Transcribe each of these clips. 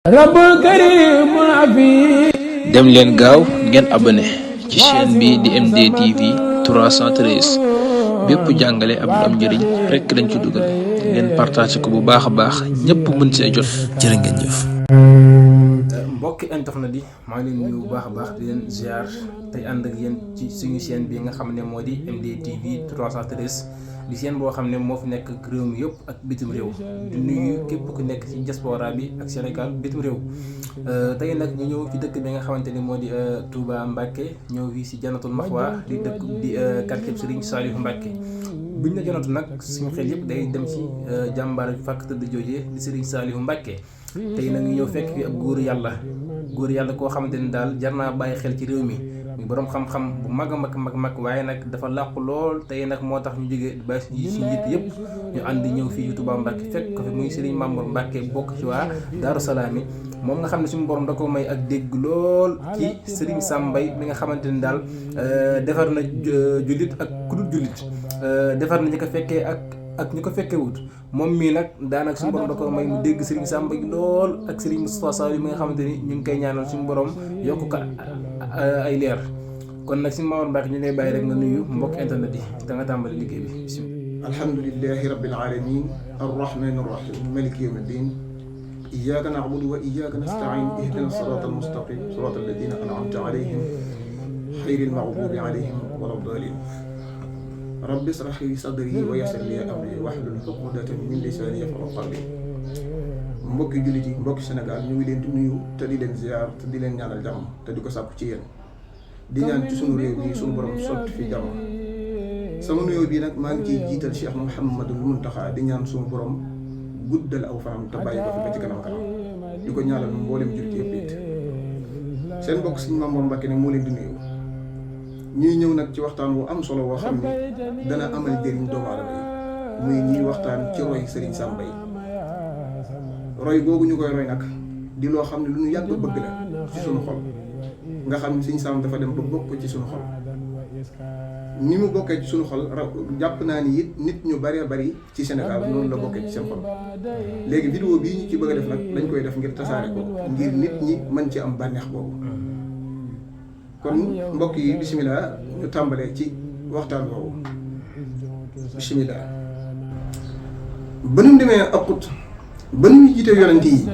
rabbul karim afi dem leen gaaw ngeen abonné ci chaîne bi di MDTV 313 bépp jàngale ab am njëriñ rekk lañ ci dugal ngeen partage ko bu baax a baax ñépp mën see jot jërë ngeen jëf. mbokki internet yi maa ngi leen nuyu bu baax a baax di leen ziar tey ànd ak yéen ci suñu chaîne bi nga xam ne moo di MDTV 313 di chaîne boo xam ne moo fi nekk réew mi yëpp ak bitim réew di nuyu képp ku nekk ci diaspora bi ak Sénégal bitim réew tey nag ñu ñëw ci dëkk bi nga xamante ni moo di Touba Mbacké ñëw fii si Jannatul Mahwa di dëkk di quartier Serigne Saliou Mbacké buñ la Jannatu nag suñu xel yëpp day dem ci jàmbaar fàkk tëdd joojee di Serigne Saliou Mbacké tey nag ñu ñëw fekk fi ab góor yàlla koo xamante ni daal jar naa bàyyi xel ci réew mi muy boroom xam-xam bu mag a mag waaye nag dafa làqu lool tey nag moo tax ñu jógee bàyyi si njiit yëpp ñu ànd ñëw fii ci Touba Mbacké fekk ko fi muy Serigne Mamour Mbacké bokk ci waa Daaru Salaam yi moom nga xam ne suñu borom da ko may ak dégg lool ci Serigne Sam Mbaye mi nga xamante ni daal defar na jullit ak ku dul jullit defar na ñi ko fekkee ak ñi ko fekkee wut moom mii nag daanaka suñu borom da ko may mu dégg Serigne Sam Mbaye lool ak Serigne Moustapha Sall mi nga xamante ni ñu ngi koy ñaanal suñu borom yokk ko ay leer kon nag suñu Mamour Mbacké ñu lay bàyyi rek nga nuyu mbokk internet yi te nga tàmbali liggéey bi bismillah. alhamdulillahi rabbil alamin arrahmani arrahim maliki yawmiddin iyyaka na'budu wa iyyaka nasta'in ihdina siratal mustaqim siratal ladina an'amta alayhim ghayril maghdubi alayhim waladdallin rabbi ishrah li sadri wa yassir li amri wahlul uqdatan min lisani yafqahu qawli. mbokki jullit yi mbokki Sénégal ñu ngi leen di nuyu te di leen ziar te di leen ñaanal jàmm te di ko sàkku ci yéen di ñaan ci sunu réew bi sunu borom sotti fi jàmm. sama nuyoo bii nag maa ngi ciy jiital Cheikh Mouhamadul Mountakha di ñaan sunu borom guddal aw fanam te bàyyi ko fi ba ci kanam di ko ñaanal mboolem jullit yëpp it. seen mbokk Serigne Mamour Mbacké nag moo leen di nuyu ñuy ñëw nag ci waxtaan wu am solo woo xam ne dana amal njëriñ doomu aadama yi muy ñuy waxtaan ci roy Serigne Sam Mbaye. roy googu ñu koy roy nag di loo xam ne lu ñu yàgg bëgg la ci suñu xol nga xam ne Serigne Sam dafa dem ba bokk ci suñu xol ni mu bokkee ci suñu xol jàpp naa ni it nit ñu bëree bëri ci Sénégal noonu la bokkee ci seen xol. léegi vidéo bii ñu ci bëgg a def nag dañ koy def ngir tasaare ko ngir nit ñi mën ci am bànneex boobu kon mbokk yi bisimilah ñu tàmbalee ci waxtaan boobu bisimilah. ba nu demee akut ba nu ñu jiitee yonent yi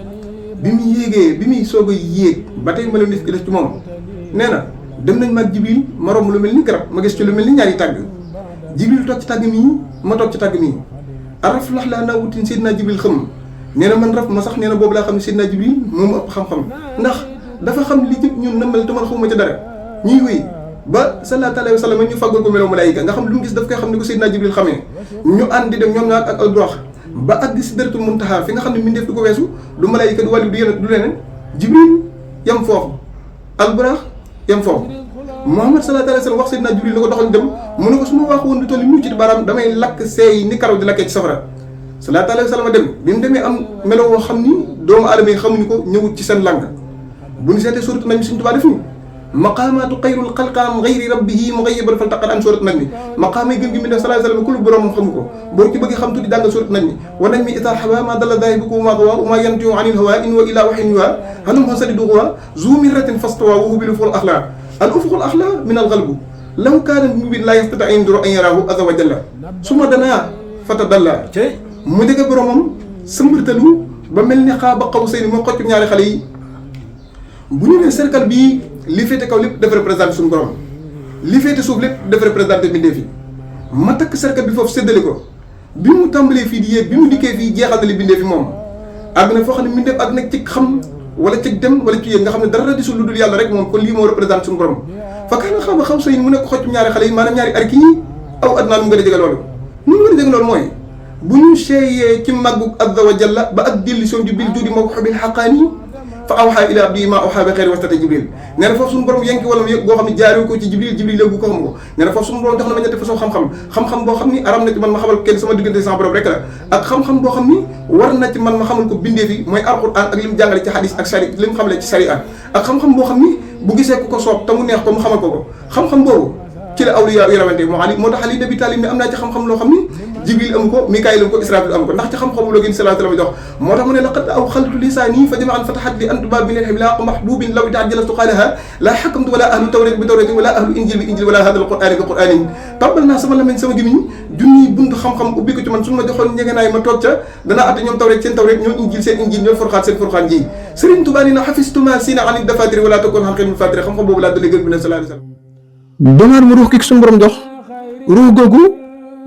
bi mu yéegee bi muy soog a yéeg ba tey ma leen def ci moom nee na dem nañ mag Jibril ma romb lu mel ni garab ma gis ci lu mel ni ñaari tàgg Jibril toog ci tàgg mii ma toog ci tàgg mii araf lax laa naa wutin Seydina Jibril xam nee na man raf ma sax nee na boobu laa xam ne Seydina Jibril moom ëpp xam-xam ndax dafa xam li jëpp ñun na mel te man xawma ca dara ñuy wéy ba sallallahu alayhi wa sallam ñu fàggal ko melaw malaayika nga xam lu mu gis daf koy xam ne ko Seydina Jibril xamee ñu ànd di dem ñoom ñaar ak dox ba àgg Sidratul Muntaha fi nga xam ne min def du ko weesu du malaayika du wàllu du yeneen du leneen Jibril yam foofu Alburax yam foofu Muhammad sallallahu alayhi wa sallam wax Seydina Jibril la ko doxal dem mu ne ko su ma wax woon du toll mu ci baaraam damay lakk seey ni karaw di lakkee ci safara sallallahu alayhi wa sallam dem bi mu demee am melo woo xam ni doomu aadama yi xamuñu ko ñëwut ci seen lang bu ñu seetee surat nañ mi Sëriñ Tuubaa def ni maqaamaatu xayrul xalqaam xayri rabbihi mughayyiban faltaqat an surat nañ mi maqaama yi gën gi mi def sallallahu alayhi wa sallam ku lu borom xamu ko boo ci bëgg xam tuuti jàngal surat nañ mi wa nañ mi itaa hawa ma dalla daahibukum ma gawa wa ma yantiqu anil hawa in huwa illaa wahyun yuuhaa alayhi sadiidu quwaa zu mirratin fastawaa wa huwa bil ufuqil a'laa al ufuqul a'laa min al qalbi law kaana mubin laa yastati'u an yaraahu azza wa jalla summa danaa fatadallaa mu dégg boromam sëmbartalu ba mel ni xaaba qawsayni moo xocc ñaari xale yi bu ñu nee cercle bii li féete kaw lépp dafa représenté suñu borom li féete suuf lépp dafa représenté mbindeef yi ma takk cercle bi foofu séddale ko bi mu tàmbalee fii di yéeg bi mu dikkee fii jeexal na li mbindeef yi moom àgg na foo xam ne mbindeef àgg na ci xam wala ci dem wala ci yéeg nga xam ne dara disul lu dul yàlla rek moom kon lii moo représenté suñu borom fa kaana xaaba qawsayni mu nekk xocc ñaari xale yi maanaam ñaari arki yi aw adnaa lu mu gën a jege loolu nu mu gën a jege loolu mooy bu ñu seeyee ci màggug azza wa jalla ba ak dellusion ji bil juudi mawhubil haqqaani fa awhaa ilaa abdihi maa awhaa bi xayri wasitati Jibril nee na foofu suñu borom yenki wala yëg boo xam ne jaaree ko ci Jibril léegi ko xam ko nee na foofu suñu borom jox na ma ñetti façon xam-xam boo xam ni aram na ci man ma xamal kenn sama diggante sama borom rek la ak xam-xam boo xam ni war na ci man ma xamal ko bindee fi mooy alquran ak li mu jàngale ci hadis ak sari li mu xamale ci sariya ak xam-xam boo xam ni bu gisee ku ko soob te mu neex ko mu xamal ko xam-xam boobu ci la awliya yi rawante moo Ali moo tax Ali nabi Talib ne am naa ci xam-xam loo xam ni Jibril amu ko Mikaayil amu ko Israfil amu ko ndax ci xam-xamu la gën sallallahu alayhi wa sallam jox moo tax mu ne laqad aw xaltu lisaani fa jama'an fatahat li antuba bi nil himlaq mahbubin law ta'ajjaltu qalaha la hakamtu wala ahlu tawrat bi tawrat wala ahlu injil bi injil wala hadha alquran bi quranin tàmbal naa sama lamañ sama gémmiñ junniy buntu xam-xam ubbi ko ci man suñu ma joxoon njëgënaay ma toog ca danaa atte ñoom tawret seen tawret ñoom injil seen injil ñoom furxaan seen furxaan ji Sëriñ Tuubaa ni na xafistuma sina ani dafatiri wala takun xan xil fatiri xam-xam boobu laa dalee gër bi ne sallallahu alayhi wa sallam doomu aadama ruux ki suñu borom jox ruux googu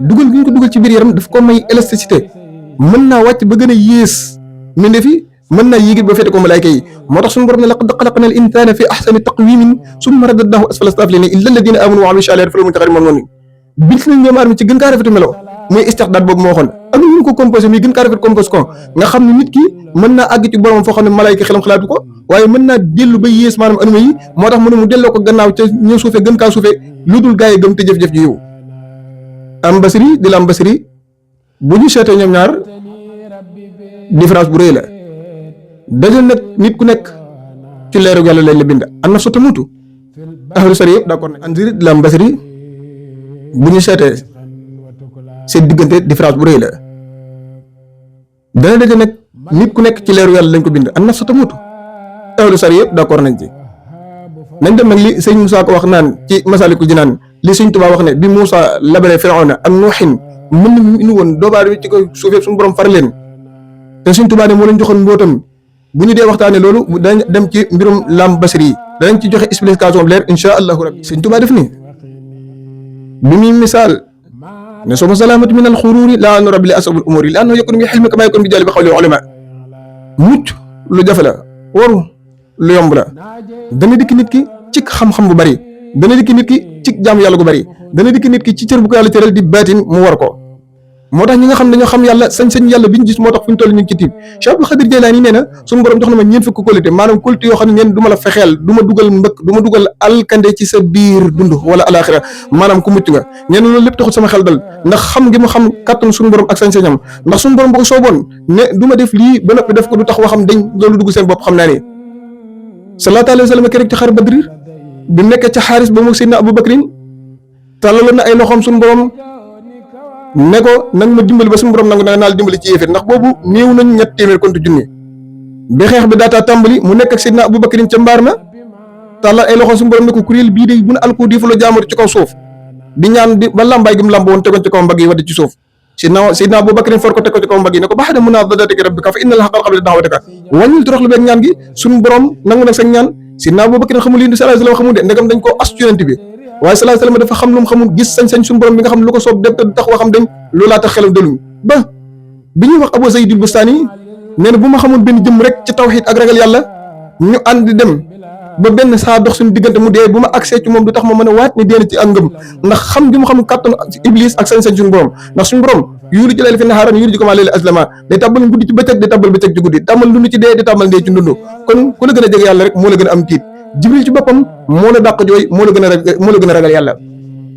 dugal gi ñu ko dugal ci biir yaram daf ko may élasticité mën naa wàcc ba gën a yées mbindeef yi mën naa yéegit ba féete ko malaayka yi moo tax suñu borom ne laqad xalaqna al insana fi ahsani taqwimin summa radadnahu asfala safilina illa alladina amanu wa amilu salihati falahum ajrun moom noonu bind nañ ñoom aadama ci gën kaa rafetu melo muy istixdaat boobu moo waxoon am na ñu ko composé muy gën kaa rafet compose ko nga xam ne nit ki mën naa àgg ci boromam foo xam ne malaayka xelam xalaatu ko waaye mën naa dellu ba yées maanaam anuma yi moo tax mu ne mu delloo ko gannaaw ca ñëw suufe gën kaa suufe lu dul gaa yi gëm te jëf-jëf ji yow am basiri di la am basiri bu ñu seetee ñoom ñaar différence bu rëy la dajal nag nit ku nekk ci leeru yàlla lañ la bind an nafsu tamuutu ahlu sari yëpp d'accord nañ andiri di la am basiri bu ñu seetee seen diggante différence bu rëy la dana dajal nag nit ku nekk ci leeru yàlla lañ ko bind an nafsu tamuutu ahlu sari yëpp d'accord nañ ci nañ dem nag li sëñ Moussa ko wax naan ci Masaalikul Jinaan li sëñ Tuubaa wax ne bi Moussa labalee Firawna ak Nuuhin mën nañu indi woon doobaar bi ci ko suufee suñu borom far leen te sëñ Tuubaa ne moo leen joxoon mbootam bu ñu dee waxtaanee loolu danañ dem ci mbirum lam basri yi danañ ci joxe explication bu leer insha allahu rabbi sëñ Tuubaa def ni bi muy misaal ne soma salaamatu min al xuruuri laa anu rabbi li asabul umuri la annahu yakunu bi xilmi kama yakunu bi jaali bi xawli ulama mucc lu jafe la waru lu yomb la dana dikk nit ki ci xam-xam bu bari dana dikk nit ki ci jaamu yàlla gu bari dana dikk nit ki ci cër bu ko yàlla cëral di baatin mu war ko moo tax ñi nga xam dañoo xam yàlla sañ-sañ yàlla bi ñu gis moo tax fu ñu toll ñu ngi ci tiib Cheikh Abdul Xaadir Jaylaani nee na suñu borom jox na ma ñeent fukki qualité maanaam qualité yoo xam ne neen du ma la fexeel du ma dugal mbëkk du ma dugal alkande ci sa biir dund wala alaxira maanaam ku mucc nga nee na loolu lépp taxul sama xel dal ndax xam gi mu xam kàttan suñu borom ak sañ-sañam ndax suñu borom bu ko sooboon ne du ma def lii ba noppi def ko du tax waxam dañ loolu dugg seen bopp xam naa ni sallallahu alayhi wa sallam keroog ci xar Badri bi mu nekkee ca xaaris ba mu Seydina Abu Bakrin tàllaloon na ay loxoom suñu borom ne ko nag ma dimbali ba suñu borom nangu naa la dimbali ci yéeféer ndax boobu néew nañ 300 kontu junni bi xeex bi daataa tàmbali mu nekk ak Seydina Abu Bakrin ca mbaar ma tàllal ay loxoom suñu borom ne ko kuréel bii de bu ne alko di fu la jaamatu ci kaw suuf di ñaan di ba lambaay gi mu lamb woon tegoon ci kaw mbagg yi wadd ci suuf Seydina Abu Bakrin for ko teg ko ci kaw mbagg yi ne ko baxada munaadadatika rabbika fa innal haqqa qabla da'watika wàññil torox lu beeg ñaan gi suñu borom nangu nag sa ñaan Seydina Abu Bakrin xamul lii sallallahu alayhi wa sallam xamul de ndegam dañ koo as yonent bi waaye sallallahu alayhi wa sallam dafa xam lu mu xamul gis sañ-sañ suñu borom bi nga xam lu ko soob def te tax waxam dañ loolaa tax xelam delum ba bi ñuy wax Abu Zayd al-Bustani nee na bu ma xamoon benn jëm rek ci tawxiid ak ragal yàlla ñu ànd di dem ba benn saa dox suñu diggante mu dee bu ma accès ci moom du tax ma mën a waat ne dee na ci ak ngëm ndax xam gi mu xam kàttanu iblis ak sañ-sañ suñu borom ndax suñu borom yuulu ci layli fi nahaaran yuulu ci ko maa layli aslama day tàbbal guddi ci bëccëg day tàbbal bëccëg ci guddi tàmbal dund ci dee day tàmbal dee ci dund kon ku la gën a jege yàlla rek moo la gën a am tiit Jibril ci boppam moo la dàq jooy moo la gën a ragal yàlla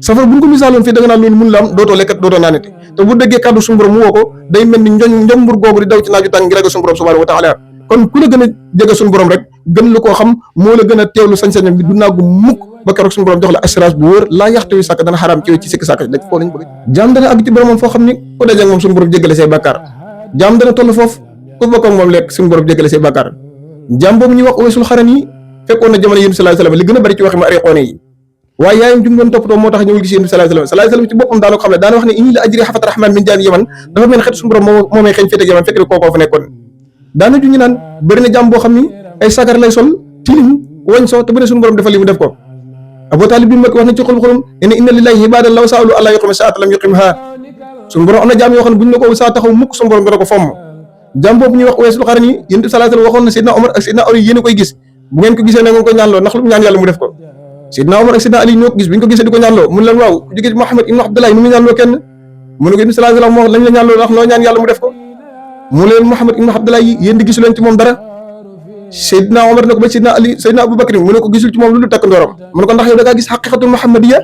safara bu ñu ko misaaloon fii da nga naan loolu mun la am dootoo lekkat dootoo naanati te bu déggee kàddu suñu borom mu woo ko day mel ni njombur googu di daw ci naaju tàng ngi ragal suñu borom subhanahu wa taala kon ku la gën a jege suñu borom rek gën lu koo xam moo la gën a teewlu sañ-sañam bi du naagu mukk ba keroog suñu borom jox la assurance bu wóor laa yaxtawi sàkk dana xaraam ci sikki sàkk dañ foo lañ bëgg jaam dana àgg ci boromam foo xam ni ku dajeeg moom suñu borom jéggale say bàkkaar jaam dana toll foofu ku bokk ak moom lekk suñu borom jéggale say bàkkaar jaam boobu ñuy wax Uwaysul Xarani fekkoon na jamono yéen sallallahu alayhi wasallam li gën a bari ci waxi ma ariqoone yi waaye yaayam jum doon toppatoo moo tax ñëwul gis yéen sallallahu alayhi wasallam ci boppam daana ko xam ne daana wax ne inni la ajri xafat rahman min jaani yaman dafa mel xet suñu borom moo may xeeñ féete yaman fekk kookoo fa nekkoon daana ju ñu naan bëri na jàmm boo xam ni ay sagar lay sol tilim wañ soo te bu ne suñu borom defal li mu def ko Abu Talib bi mag wax na ci xol xolum ne inna lillahi ibadan law sa'alu alla yuqima sa'ata lam yuqimha suñu borom am na jàmm yoo xam ne buñ la ko saa taxaw mukk suñu borom dana ko fomm jàmm boobu ñuy wax Uwaysul Xarani yéen sallallahu alayhi wasallam waxoon na Seydina Omar ak Seydina Ali yéen a koy gis bu ngeen ko gisee na ngeen ko ñaanloo ndax lu mu ñaan yàlla mu def ko Seydina Omar ak Seydina Ali ñoo ko gis bu ñu ko gisee di ko ñaanloo mun leen waaw ku jóge Muhammad ibn Abdullah nu mu ñaanloo kenn mu ne ko sallallahu alayhi wasallam moo lañ la ñaanloo ndax loo ñaan yàlla mu def ko mu leen Muhammad ibn Abdullah yi yéen di gisu leen ci moom dara Seydina Omar ne ko ba Seydina Ali Seydina Abu Bakr mu ne ko gisul ci moom lu takk ndooram mu ne ko ndax yow da ngaa gis xaqiqatul muhammadiyya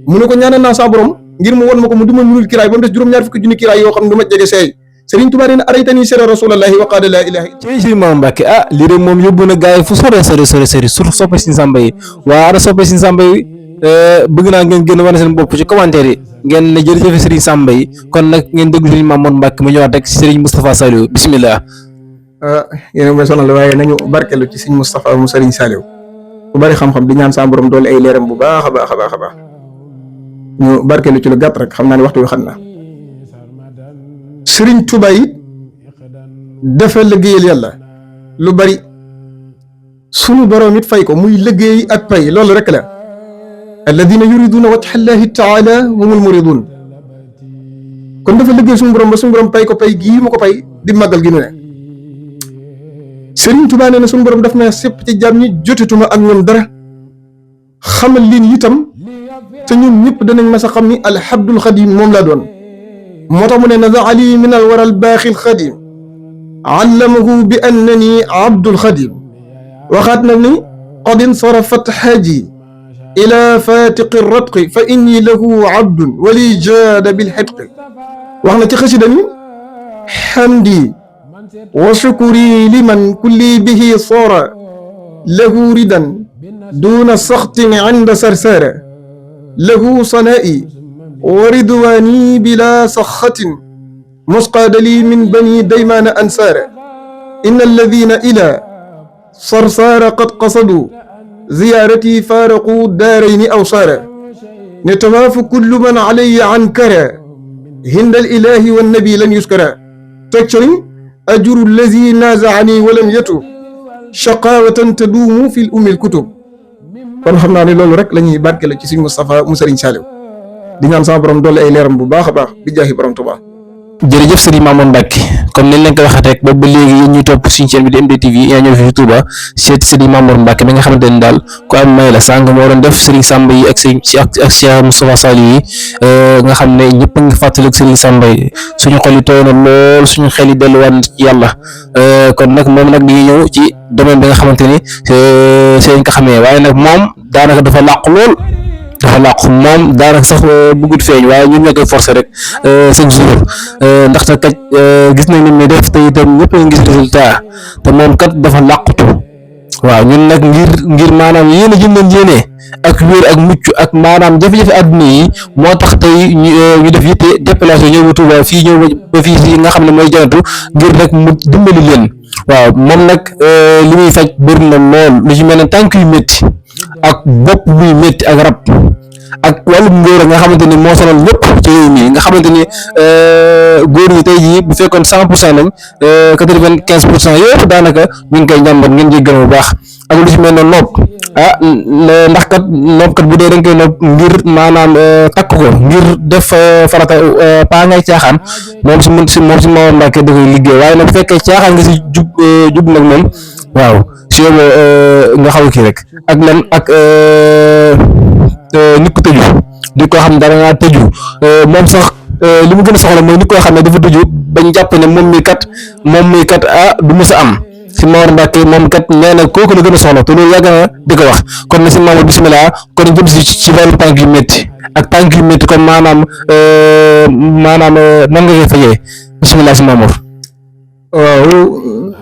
mu ne ko ñaanal naa sa borom ngir mu won ma ko mu duma munul kiraay ba mu des juróom-ñaar fukki junni kiraay yoo xam ne du ma jege seey Sëriñ Tuubaa ne araytani sira rasulallahi wa qaala laa ilaaha ci si Maam Mbàkke lii de moom yóbbu na gaay fu sore sur soppe Sëriñ Samba yi waa ara soppe Sëriñ Samba yi bëgg naa ngeen gën a wane seen bopp ci commentaire yi ngeen ne jërëjëf Serigne Samba yi kon nag ngeen déglu Serigne Mamour Mbacke mu ñëwaat rek Serigne Moustapha Saliou bismillah. yéen may sonal waaye nañu barkeelu ci Serigne Moustapha mu Serigne Saliou bu bari xam-xam di ñaan sa borom doole ay leeram bu baax a baax a baax a baax ñu barkeelu ci lu gàtt rek xam naa ne waxtu wi xam na Serigne Touba yi dafa liggéeyal yàlla lu bari sunu borom it fay ko muy liggéey ak pay loolu rek la alladina yuriduna wajha llahi taala humul muridun kon dafa liggéey suñu borom ba suñu borom pay ko pay gii mu ko pay di màggal gi nu ne Serigne Touba nee na suñu borom daf na sépp ci jàmm ñi jotatuma ak ñoom dara xamal leen itam te ñun ñëpp danañ mas a xam ni alhabdul xadim moom laa doon moo tax mu ne nada ali min al wara al baaxil xadim allamahu bi annani abdul xadim waxaat nag ni qad insarafat xaaji ila fatiqi ratqi fa inni lahu abdun wali jaada bil xitqi wax na ci xasida ni xamdi wa shukuri liman kulli bihi soora lahu ridan duna saxtin inda sarsara lahu sanaa'i wa ridwaani bila saxatin musqaada li min bani daymaana ansaara inna alladina ila sarsaara qad qasadu ziyaarati faaraqu daarayni aw saara ne tawaafu kullu man alayya ankara hindal ilaahi wan nabi lam yuskara teg ci ajuru allazi naazaani walam yatu shaqaawatan taduumu fil ummil kutub kon xam naa ne loolu rek la ñuy barkeel ci Serigne Moustapha mu Serigne Saliou di ñaan sama borom doole ay leeram bu baax a baax bi jaahi borom Tuubaa. jërëjëf Serigne Mamour Mbacke comme ni leen ko waxee rek boobu ba léegi yéen ñuy topp suñu chaîne bi di MDTV yaa ñëw fi Touba seet Serigne Mamour Mbacke mi nga xamante ne daal ku am may la sàng moo doon def Serigne Samba yi ak Serigne ak Cheikh Moustapha Saliou yi nga xam ne ñëpp a ngi fàttaliku Serigne Samba yi suñu xol yi tooy na lool suñu xel yi delluwaat ci yàlla kon nag moom nag di ñëw ci domaine bi nga xamante ni seen ko xamee waaye nag moom daanaka dafa làqu lool. dafa làqu moom daanaka sax bëggut feeñ waaye ñun ñoo koy forcer rek chaque jour ndaxte kat gis nañ ni muy def te itam ñëpp a ngi gis résultat te moom kat dafa làqutu waaw ñun nag ngir maanaam yéen a jëm leen yéene ak wér ak mucc ak maanaam jafe-jafe àdduna yi moo tax tey ñu def yitte déplacé ñëw ba Touba fii ñëw ba fii si nga xam ne mooy janatu ngir rek mu dimbali leen waaw moom nag li muy faj bëri na lool lu ci mel ne tànk yu métti ak bopp buy métti ak rab ak wàllum ngóor nga xamante ni moo sonal ñëpp ci réew mi nga xamante ni góor ñi tey jii bu fekkoon 100% lañ 95% yëpp daanaka ñu ngi koy njàmbat ngeen jéggal bu baax ak lu ci mel ne nopp ndax kat nopp kat bu dee dañ koy nopp ngir maanaam takk ko ngir def farata paa ngay caaxaan moom si Mamour Mbacke da koy liggéey waaye nag bu fekkee caaxaan nga si jub nag moom waaw si yow nga xaw kii rek ak lan ak nit ku tëju nit koo xam ne dara ngaa tëju moom sax li mu gën a soxla mooy nit koo xam ne dafa tëju bañ jàpp ne moom mi kat du mës a am si Mamour Mbacke moom kat nee na kooku la gën a soxla te loolu yàgg na di ko wax kon na si Mamour bisimilah kon jëm si wàllu tànk yu métti ak tànk yu métti kon maanaam nan nga koy fajee bisimilah si Mamour. waaw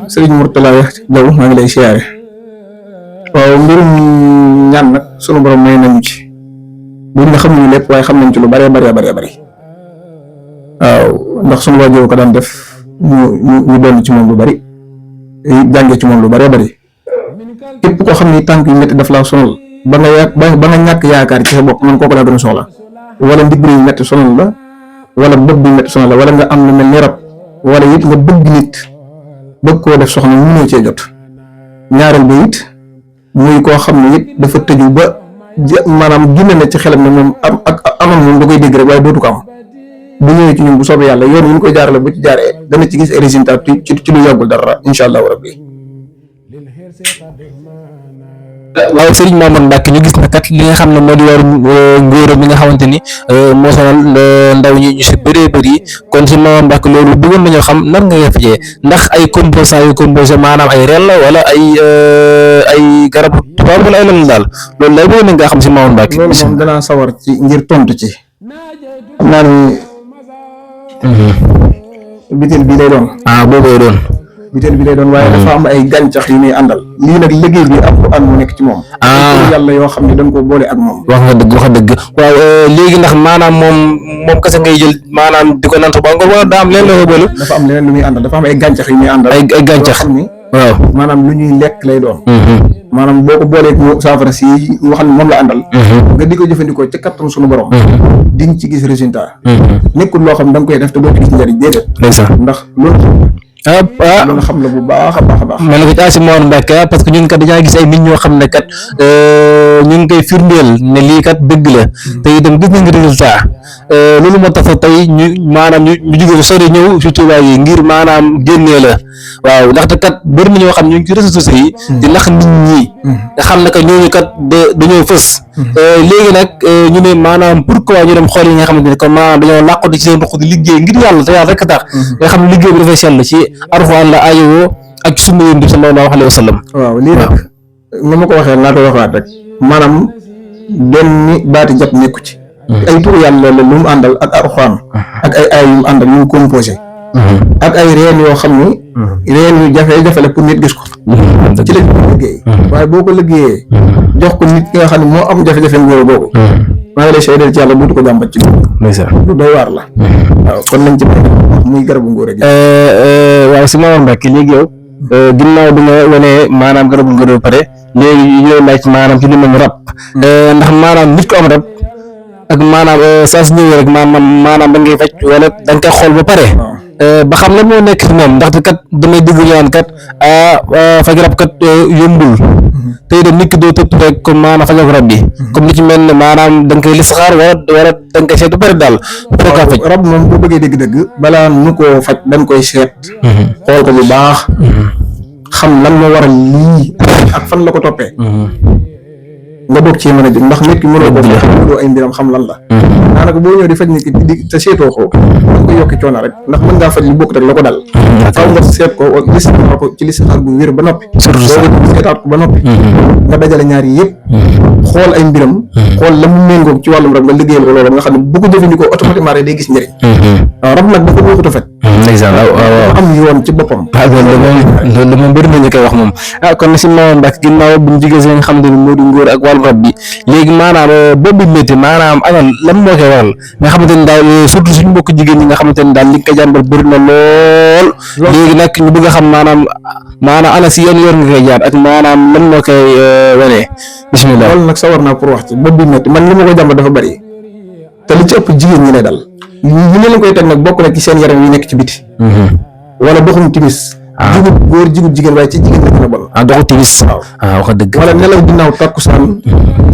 Serigne Mourtala Diaw maa ngi lay siyaare waaw mbirum ñaan nag sunu borom may nañu ci buñ nga xamuñu lépp waaye xam nañ ci lu bëree bëri waaw ndax sunu waajur ko daan def ñu dolli ci moom lu bëri jàngee ci moom lu bëree bëri képp koo xam ni tànk yu métti daf laa sonal ba nga ñàkk yaakaar ci sa bopp man kooku laa gën a soxla wala ndigg yu métti sonal la wala bopp bi métti sonal la wala nga am lu mel ni rab wala it nga bëgg nit bëgg koo def soxna mënoo cee jot ñaareel ba it muy koo xam ne it dafa tëju ba maanaam génne na ci xelam ne moom amam moom da koy dégg rek waaye dootu ko am bu ñëwee ci ñun bu soobee yàlla yoon wi ñu koy jaarale bu ci jaaree dana ci gis ay résultat ci lu yàggul dara incha allahu rabbi. waaw Serigne Mamour Mbacke ñu gis na kat li nga xam ne moo di war ngóora mi nga xamante ni moo sonal ndaw ñi ñu si bëree bëri kon si Mamour Mbacke loolu bëggoon nañoo xam nan nga koy fajee ndax ay composants yu composé maanaam ay ren la wala ay garab tubaab wala ay lan daal loolu lay bëggoon nañ nga xam si Mamour Mbacke. loolu moom danaa sawar ci ngir tontu ci xam naa ni bitil bii lay doon. boobee doon. butéel bi lay doon waaye dafa am ay gàncax yu muy àndal lii nag liggéey bi alxuraan mu nekk ci moom yàlla yoo xam ne dañ ko boole ak moom wax nga dëgg waaw léegi ndax maanaam moom kese ngay jël maanaam di ko naan ba nga wala daa am leen la boole dafa am leneen lu muy àndal dafa am ay gàncax yu muy àndal ay gàncax xam ni waaw maanaam lu ñuy lekk lay doon maanaam boo ko boolee mu saafara si nga xam ne moom la àndal nga di ko jëfandikoo ci kattan suñu borom di nga ci gis résultat nekkul loo xam ne da nga koy def te doo ko gis njëriñ déedéet ndax loolu loolu xam la bu baax a baax mel na ko ci Asi Mor Mbacke parce que ñun kat dañaa gis ay nit ñoo xam ne kat ñu ngi koy firndeel ne lii kat dëgg la te itam gis nañ résultat loolu moo tax sax tey maanaam ñu jóge ko sori ñëw ci Touba yi ngir maanaam génnee la waaw ndaxte kat bëri na ñoo xam ñu ngi ci réseaux sociaux yi di nax nit ñi nga xam ne que ñooñu kat dañoo fës léegi nag ñu ne maanaam pourquoi ñu dem xool yi nga xamante ne comme maanaam dañoo làqatu ci seen ruq di liggéey ngir yàlla te yàlla rek tax nga xam ne liggéey bi dafay sell ci Alxuraan la ayoo ak sunna Yonent bi sallallahu alayhi wa sallam waaw lii nag ni ma ko waxee naa ko waxaat rek maanaam benn baati jàpp nekku ci ay tur yàlla la lu mu àndal ak Alxuraan ak ay yu mu àndal yu mu composé ak ay reen yoo xam ni reen yu jafe-jafe la pour nit gis ko ci lañ ko liggéey waaye boo ko liggéeyee jox ko nit ki nga xam ne moo am jafe-jafe ngóor boobu maa ngi lay seedeel ci yàlla duutu ko jàmbat ci lu doy waar la waaw kon nañ ci muy garabu ngóor gi waaw si Mor Mbacke léegi yow ginnaaw bi nga wane maanaam garabu ngóor ba pare léegi ñooy laaj maanaam ci li mel rab ndax maanaam nit ko am rab ak maanaam saa su ñëwee rek maanaam da ngay faj wala da nga koy xool ba pare ba xam lan moo nekk ci moom ndaxte kat damay dégg ñu naan kat faj rab kat yombul tey de nit ki doo tëb rek comme maanaam faj ak rab bi comme li ci mel ne maanaam da nga koy listixaar wala da nga koy seet ba pare daal foo kaa faj rab moom boo bëggee dégg-dëgg balaa nu koo faj dañ koy seet xool ko bu baax xam lan moo waral lii ak fan la ko toppee nga bokk ci mën a jël ndax nit ki mënoo bokk mënoo ay mbiram xam lan la daanaka boo ñëw di faj nit ki di te seetoo ko da nga koy yokki coono rek ndax mën ngaa faj lu bokk rek la ko dal faaw nga seet ko listixaar ko ci listixaar bu wér ba noppi seetaat ko ba noppi nga dajale ñaar yi yëpp xool ay mbiram xool la mu méngoog ci wàllum rab nga liggéeyal ko loolu nga xam ne bu ko jëfandikoo automatiquement rek day gis njëriñ waaw rab nag dafa bokkut a faj am yoon ci boppam loolu moom bëri na ñu koy wax moom kon si Mor Mbacke ginnaaw bu ñu jógee si nga xam ne moo di ngóor ak wàllu rab bi léegi maanaam boobu métti maanaam ana lan moo koy waral nga xamante ni daal surtout suñu mbokk jigéen ñi nga xamante ni daal li nga koy jàmbat bëri na lool léegi nag ñu bëgg a xam maanaam ana si yan yoon nga koy jaar ak maanaam lan moo koy wane bismillah loolu nag sawar naa pour wax ci bopp bi métti man li ma koy jàmbat dafa bëri te li ci ëpp jigéen ñi lay dal ñu leen koy teg nag bokk na ci seen yaram yi nekk ci biti wala doxum timis jigut góor jigut jigéen waaye ci jigéen la gën a bon doxu timis wax dëgg wala nelaw ginnaaw takkusaan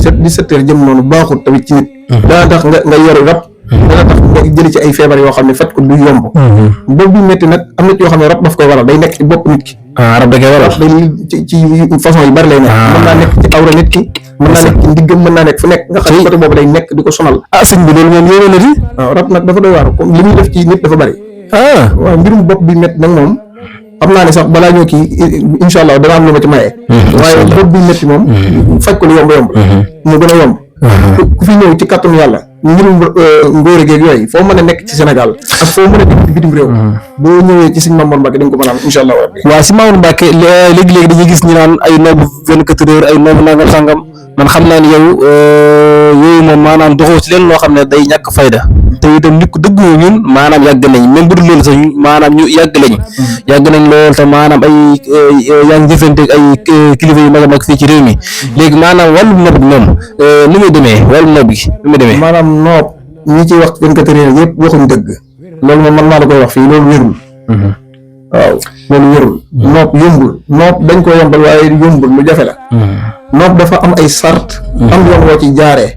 17 heures jëm noonu baaxut tamit ci nit dana tax nga yor rab dana tax nga jëli ci ay feebar yoo xam ne faj ko du yomb bopp bi métti nag am na ci yoo xam ne rab daf koy waral day nekk ci bopp nit ki rab da koy waral ci façon yu bari lay nekk mën naa nekk ci awra nit ki mën naa nekk ci ndiggam mën naa nekk fu nekk nga xam ne côté boobu day nekk di ko sonal sëñ bi loolu moom yéene na di waaw rab nag dafa doy waar li muy def ci nit dafa bari waaw mbirum bopp bi métti nag moom xam naa ne sax balaa ñoo kii incha allah dana am lu ma ci maye waaye bopp bi métti moom faj ko lu yomb mu gën a yomb ku fi ñëw ci kàttanu yàlla mbirum ngóore geeg yooyu foo mën a nekk ci Sénégal ak foo mën a nekk ci bitim réew boo ñëwee ci sëñ Mamour Mbacke di nga ko mën a am incha allah rabbi waaw si Mamour Mbacke léegi-léegi dañuy gis ñu naan ay noobu 24 heures ay noobu nangam sangam man xam naa ne yow yooyu moom maanaam doxoo ci leen loo xam ne day ñàkk fayda te itam nit ku dëgg ñun maanaam yàgg nañ même bu dul loolu sax maanaam ñu yàgg nañ lool te maanaam ay yaa ngi jëflanteeg ay kilifa yu mag a mag fii ci réew mi léegi maanaam wàllum nopp bi moom ni muy demee wàllum nopp gi ni muy demee maanaam nopp ñi ci wax 24 heures yëpp waxuñ dëgg loolu moom man maa la koy wax fii loolu wérul waaw loolu wérul nopp yombul nopp dañ ko yombal waaye yombul lu jafe la nopp dafa am ay sart am yoon woo ci jaaree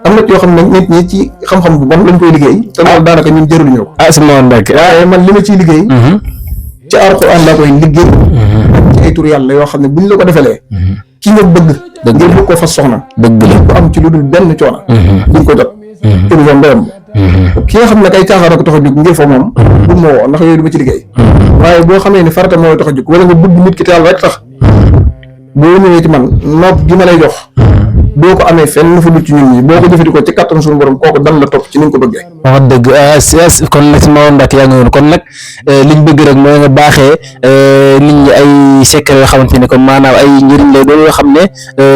am na yoo xam ne nit ñi ci xam-xam bu bon lañ koy liggéey te loolu daanaka ñun jëruñu ko si Mor Mbacke waaye man li ma ciy liggéey ci Alxuraan laa koy liggéey ci ay tur yàlla yoo xam ne buñ la ko defalee ki nga bëgg ngir bëgg ko fas soxna dëgg la ko am ci lu dul benn coono duñ ko jot tur yoon doyam ki nga xam ne kay caaxaan ko tax a jóg ngir fa moom bu ma woo ndax yooyu du ma ci liggéey waaye boo xamee ne farata moo tax a jóg wala nga bëgg nit ki te yàlla rek tax boo ñëwee ci man nopp gi ma lay jox doo ko amee fenn fu dul ci ñun ñi boo ko jëfandikoo ci kattan suñu borom kooku dan la topp ci ni nga ko bëggee. wax dëgg kon nag si Mamadou Mbacke yaa ngi woon kon nag liñ bëgg rek mooy nga baaxee nit ñi ay secret yoo xamante ne comme maanaam ay njëriñ lay doon yoo xam ne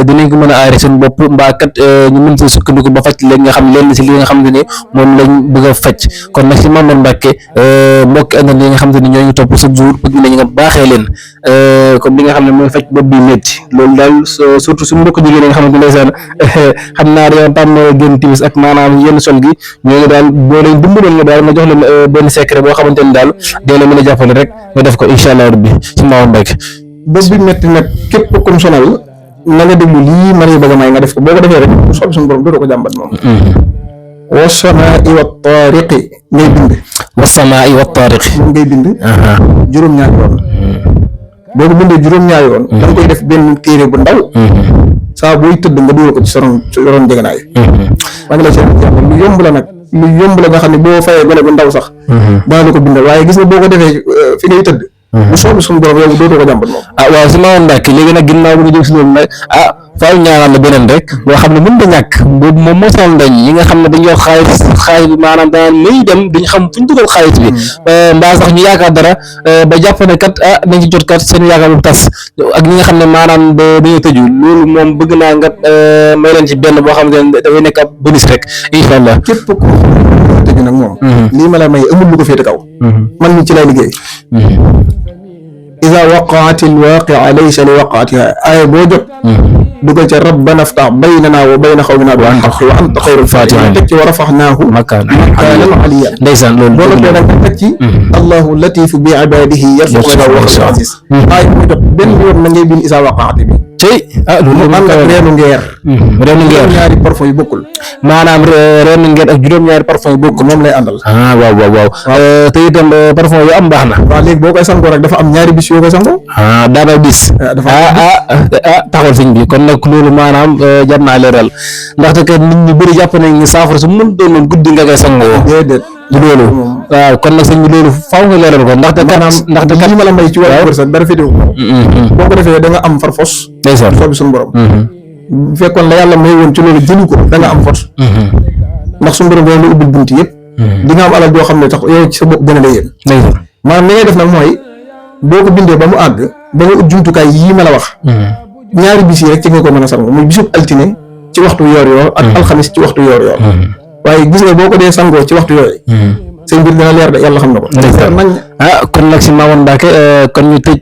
dinañ ko mën a aare suñu bopp mbaa kat ñu mën si sukkandiku ba faj leen nga xam leen si li nga xamante ne moom lañ bëgg a faj kon nag si Mamadou Mbacke mbokki àndal yi nga xamante ne ñoo ngi topp chaque jour bëgg nañ nga baaxee leen comme li nga xam ne mooy faj bopp bi métti loolu daal surtout suñu mbokk jigéen yi nga xamante ne ndeysaan xam naa dañoo tàmm génn timis ak maanaam yenn sol gi ñooñu daal boo leen dimbaloon nga daal nga jox leen benn secret boo xamante ne daal dee la mën a jàppale rek nga def ko incha allah rabbi si Mamadou Mbacke. bés bi métti nag képp comme sonal na nga déglu lii ma lay bëgg a may nga def ko boo ko defee rek bu soobee suñu borom dootoo ko jàmbat moom. wasamaa'i wa taariqi ngay bind. wasamaa'i wa taariqi moom ngay bind. juróom-ñaari yoon. boo ko bindee juróom-ñaari yoon. da nga koy def benn téere bu ndaw. saa booy tëdd nga dugal ko ci sa ron jegenaay. maa ngi lay seetlu yàlla lu yomb la nag lu yomb la nga xam ne boo fayee gone bu ndaw sax. daa la ko bindal waaye gis nga boo ko defee fi ngay tëdd. bu soobee suñu borom yow dootoo ko jàmbat moom. waaw si Mamadou Mbacke léegi nag ginnaaw bi nga jóg si loolu nag faaw ñaanal la beneen rek boo xam ne mën da ñàkk boobu moom moo sonal ndañ yi nga xam ne dañu yor xaalis bi maanaam daan may dem duñ xam fu ñu dugal xaalis bi mbaa sax ñu yaakaar dara ba jàpp ne kat nañ ci jot kat seen yaakaar bu tas ak ñi nga xam ne maanaam dañoo tëju loolu moom bëgg naa nga may leen ci benn boo xam ne dafay nekk ab bonus rek incha allah. képp ku tëju nag moom. lii ma la may amul lu ko féete kaw. man mi ci lay liggéey. iza waqaati alwaqia laysa li waqaatiha aaya boo jot dugal ca rabbana ftah baynana wa bayna xawmina bil haqqi wa anta xayrul faatihiin teg ci wa rafaxnaahu makaanan aliyyan ndeysaan loolu boo noppee da nga teg ci allahu latifu bi ibadihi yarzuqu wa huwa aziz aaya boo jot benn yoon na ngay bind iza waqaati bi tey loolu am na reenu ngeer juróom-ñaari parfum yu bokkul maanaam reenu ngeer ak juróom-ñaari parfum yu bokkul moom lay àndal waaw te itam parfum yu am baax na waaw léegi boo koy sangoo rek dafa am ñaari bis yoo koy sangoo daana bis taxawal sëñ bi kon nag loolu maanaam jar naa leeral ndaxte kat nit ñu bëri jàpp nañ saafara su mën doon noon guddi nga koy sangoo déedéet du loolu waaw kon nag sëñ bi loolu faaw nga leeral ko ndaxte kat li ma la may ci wàllu wërsëg dara fi diw boo ko defee da nga am far fos ndeysaan soobi suñu borom bu fekkoon la yàlla may woon ci loolu jëlu ko da nga am fot ndax suñu borom dana la ubbil bunt yëpp di nga am alal joo xam ne tax yow ci sa bopp gën a lay yéen maanaam li ngay def nag mooy boo ko bindee ba mu àgg ba nga ut jumtukaay yii ma la wax ñaari bis yi rek ci nga ko mën a sangoo muy bisub altine ci waxtu yoor ak alxamis ci waxtu yoor waaye gis nga boo ko dee sangoo ci waxtu yooyu seen mbir dina leer de yàlla xam na ko kon nag si Mamadou Mbacke kon ñu tëj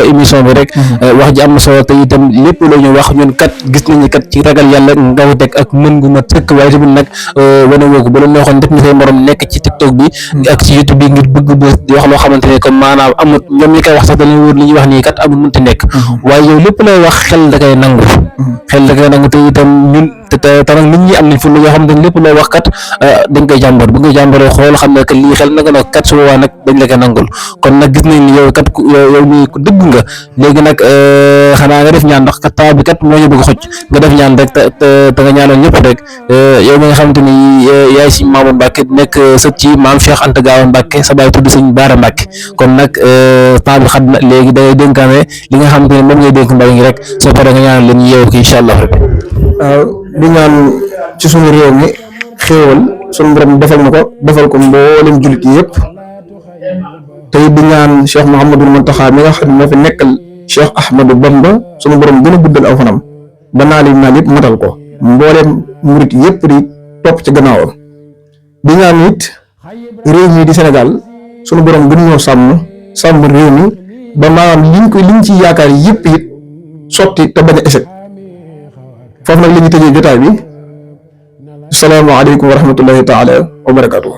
émission bi rek wax ji am na solo te itam lépp la ñu wax ñun kat gis nañu kat ci ragal yàlla nga ko teg ak mën gu ma tëkk waaye tamit nag wane woo ko ba la neexoon def ni say morom nekk ci TikTok bi ak ci YouTube bi ngir bëgg ba di wax loo xamante ne comme maanaam amut ñoom ñi koy wax sax dañuy wóor li ñuy wax nii kat amul mënta nekk waaye yow lépp lay wax xel da koy nangu te itam ñun te nag nit ñi am nañ fu lu yoo xam ne lépp loo wax kat dañ koy jàmbar bu nga jàmbaree xool xam ne que lii xel na nga nag kat su boobaa nag dañ la koy nangul kon nag gis nañ ni yow kat yow nii ku dëgg nga léegi nag xanaa nga def ñaan ndax kat temps bi kat moo ñu bëgg xoj nga def ñaan rek te nga ñaanal ñëpp rek yow mi nga xamante ni yaay si Mamadou Mbacke nekk sët ci maam Cheikh Anta Gaawaan Mbacke sa baay tudd sëñ Baara Mbacke kon nag temps bi xat na léegi da ngay dénkaane li nga xamante ni moom ngay dénk mbay ngi rek soo paree nga ñaanal leen yeewu ko incha allah rek waaw di ñaan ci suñu réew mi xéewal suñu borom defal na ko defal ko mboolem jullit yi yëpp tey di ñaan Cheikh Mouhamadul Mountakha mi nga xam ne moo fi nekkal Cheikh Ahmadou Bamba suñu borom gën a guddal aw fanam ba naa lim naa lépp matal ko mboolem murit yëpp di topp ci gannaawam di ñaan it réew mi di Sénégal suñu borom gën ñoo sàmm réew mi ba maanaam liñ ci yaakaar yëpp it sotti te bañ a échec foofu nag la ñuy tëjee jotaay bi salaamaaleykum wa rahmatullahi taala wa barakaatuh